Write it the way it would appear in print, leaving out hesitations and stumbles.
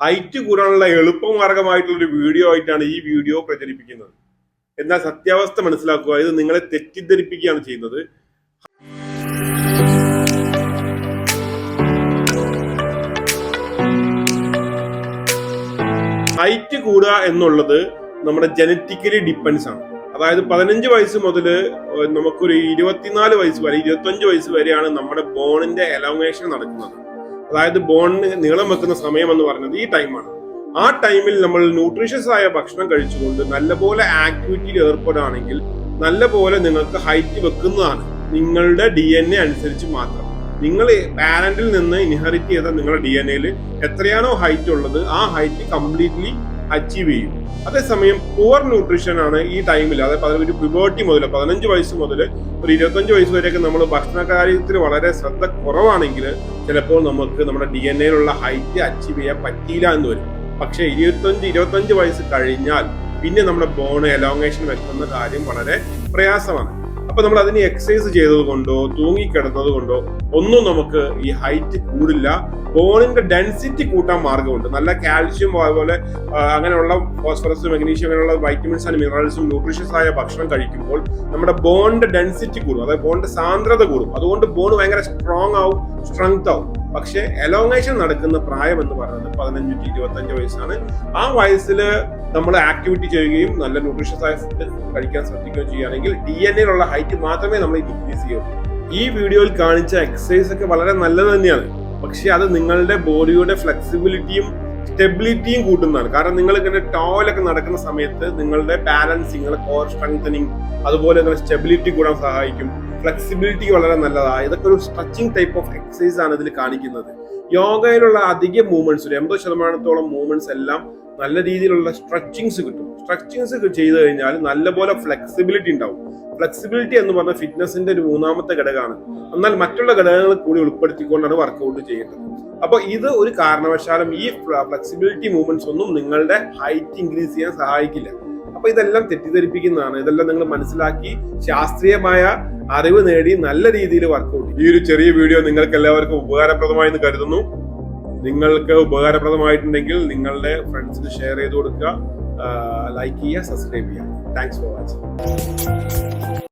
Height കൂടാനുള്ള എളുപ്പമാർഗമായിട്ടുള്ളൊരു video ആയിട്ടാണ് ഈ വീഡിയോ പ്രചരിപ്പിക്കുന്നത്. എന്നാൽ സത്യാവസ്ഥ മനസ്സിലാക്കുക, ഇത് നിങ്ങളെ തെറ്റിദ്ധരിപ്പിക്കുകയാണ് ചെയ്യുന്നത്. ഹൈറ്റ് കൂടുക എന്നുള്ളത് നമ്മുടെ ജനറ്റിക്കലി ഡിപ്പെൻസ് ആണ്. അതായത് 15 വയസ്സ് മുതൽ നമുക്കൊരു 24 വയസ്സ് വരെ 25 വയസ്സ് വരെയാണ് നമ്മുടെ ബോണിന്റെ എലോങ്ങേഷൻ നടക്കുന്നത്. അതായത് ബോണിന് നീളം വെക്കുന്ന സമയം എന്ന് പറയുന്നത് ഈ ടൈമാണ്. ആ ടൈമിൽ നമ്മൾ ന്യൂട്രീഷ്യസ് ആയ ഭക്ഷണം കഴിച്ചുകൊണ്ട് നല്ലപോലെ ആക്ടിവിറ്റിയിൽ ഏർപ്പെടുകയാണെങ്കിൽ നല്ലപോലെ നിങ്ങൾക്ക് ഹൈറ്റ് വെക്കുന്നതാണ്. നിങ്ങളുടെ DNA അനുസരിച്ച് മാത്രം. നിങ്ങൾ പാരന്റിൽ നിന്ന് ഇൻഹെറിറ്റ് ചെയ്ത നിങ്ങളുടെ DNA എത്രയാണോ ഹൈറ്റ് ഉള്ളത് ആ ഹൈറ്റ് കംപ്ലീറ്റ്ലി അച്ചീവ് ചെയ്യും. അതേസമയം പുവർ ന്യൂട്രീഷൻ ആണ് ഈ ടൈമിൽ, അതായത് ഒരു പ്യൂബർട്ടി മുതൽ 15 വയസ്സ് മുതൽ ഒരു 25 വയസ്സ് വരെയൊക്കെ നമ്മൾ ഭക്ഷണ കാര്യത്തിൽ വളരെ ശ്രദ്ധ കുറവാണെങ്കിൽ ചിലപ്പോൾ നമുക്ക് നമ്മുടെ DNA ഹൈറ്റ് അച്ചീവ് ചെയ്യാൻ പറ്റിയില്ല എന്ന് വരും. പക്ഷേ 25 വയസ്സ് കഴിഞ്ഞാൽ പിന്നെ നമ്മുടെ ബോൺ എലോങ്ങേഷൻ വെക്കുന്ന കാര്യം വളരെ പ്രയാസമാണ്. അപ്പൊ നമ്മൾ അതിന് എക്സസൈസ് ചെയ്തത് കൊണ്ടോ തൂങ്ങിക്കിടന്നത് കൊണ്ടോ ഒന്നും നമുക്ക് ഈ ഹൈറ്റ് കൂടില്ല. ബോണിന്റെ ഡെൻസിറ്റി കൂട്ടാൻ മാർഗമുണ്ട്. നല്ല കാൽഷ്യം അതുപോലെ അങ്ങനെയുള്ള ഫോസ്ഫറസ്, മഗ്നീഷ്യം അങ്ങനെയുള്ള വൈറ്റമിൻസ് ആൻഡ് മിനറൽസും ന്യൂട്രീഷ്യസ് ആയ ഭക്ഷണം കഴിക്കുമ്പോൾ നമ്മുടെ ബോണിന്റെ ഡെൻസിറ്റി കൂടും, അതായത് ബോണിന്റെ സാന്ദ്രത കൂടും. അതുകൊണ്ട് ബോൺ ഭയങ്കര സ്ട്രോങ് ആവും, സ്ട്രെങ്ത് ആവും. പക്ഷെ എലോങ്ങേഷൻ നടക്കുന്ന പ്രായം എന്ന് പറയുന്നത് 15 to 25 വയസ്സാണ്. ആ വയസ്സിൽ നമ്മൾ ആക്ടിവിറ്റി ചെയ്യുകയും നല്ല ന്യൂട്രീഷ്യസ് ആയ ഫുഡ് കഴിക്കാൻ ശ്രദ്ധിക്കുകയും ചെയ്യുകയാണെങ്കിൽ DNA ഹൈറ്റ് മാത്രമേ നമ്മൾ ഇൻക്രീസ് ചെയ്യുള്ളൂ. ഈ വീഡിയോയിൽ കാണിച്ച എക്സസൈസ് ഒക്കെ വളരെ നല്ലത് തന്നെയാണ്. പക്ഷെ അത് നിങ്ങളുടെ ബോഡിയുടെ ഫ്ലെക്സിബിലിറ്റിയും സ്റ്റെബിലിറ്റിയും കൂട്ടുന്നതാണ്. കാരണം നിങ്ങൾ ഇങ്ങനെ ടോയിലൊക്കെ നടക്കുന്ന സമയത്ത് നിങ്ങളുടെ ബാലൻസിങ്, കോർ സ്ട്രെങ്തനിങ്, അതുപോലെ തന്നെ സ്റ്റെബിലിറ്റി കൂടാൻ സഹായിക്കും. ഫ്ലെക്സിബിലിറ്റി വളരെ നല്ലതാണ്. ഇതൊക്കെ ഒരു സ്ട്രെച്ചിങ് ടൈപ്പ് ഓഫ് എക്സസൈസ് ആണ് ഇതിൽ കാണിക്കുന്നത്. യോഗയിലുള്ള അധിക മൂവ്മെന്റ്സ്, ഒരു 80% മൂവ്മെന്റ്സ് എല്ലാം നല്ല രീതിയിലുള്ള സ്ട്രെച്ചിങ്സ് കിട്ടും. സ്ട്രെച്ചിങ്സ് ചെയ്ത് കഴിഞ്ഞാൽ നല്ലപോലെ ഫ്ലെക്സിബിലിറ്റി ഉണ്ടാവും. ഫ്ലെക്സിബിലിറ്റി എന്ന് പറഞ്ഞ ഫിറ്റ്നസിന്റെ ഒരു 3ാമത്തെ ഘടകമാണ്. എന്നാൽ മറ്റുള്ള ഘടകങ്ങൾ കൂടി ഉൾപ്പെടുത്തിക്കൊണ്ടാണ് വർക്കൗട്ട് ചെയ്യേണ്ടത്. അപ്പൊ ഇത് ഒരു കാരണവശാലും ഈ ഫ്ലെക്സിബിലിറ്റി മൂവ്മെന്റ്സ് ഒന്നും നിങ്ങളുടെ ഹൈറ്റ് ഇൻക്രീസ് ചെയ്യാൻ സഹായിക്കില്ല. അപ്പൊ ഇതെല്ലാം തെറ്റിദ്ധരിപ്പിക്കുന്നതാണ്. ഇതെല്ലാം നിങ്ങൾ മനസ്സിലാക്കി ശാസ്ത്രീയമായ അറിവ് നേടി നല്ല രീതിയിൽ വർക്കൗട്ട്. ഈ ഒരു ചെറിയ വീഡിയോ നിങ്ങൾക്ക് എല്ലാവർക്കും ഉപകാരപ്രദമായി എന്ന് കരുതുന്നു. നിങ്ങൾക്ക് ഉപകാരപ്രദമായിട്ടുണ്ടെങ്കിൽ നിങ്ങളുടെ ഫ്രണ്ട്സിന് ഷെയർ ചെയ്ത് കൊടുക്കുക, ലൈക്ക് ചെയ്യുക, സബ്സ്ക്രൈബ് ചെയ്യുക. Thanks for watching.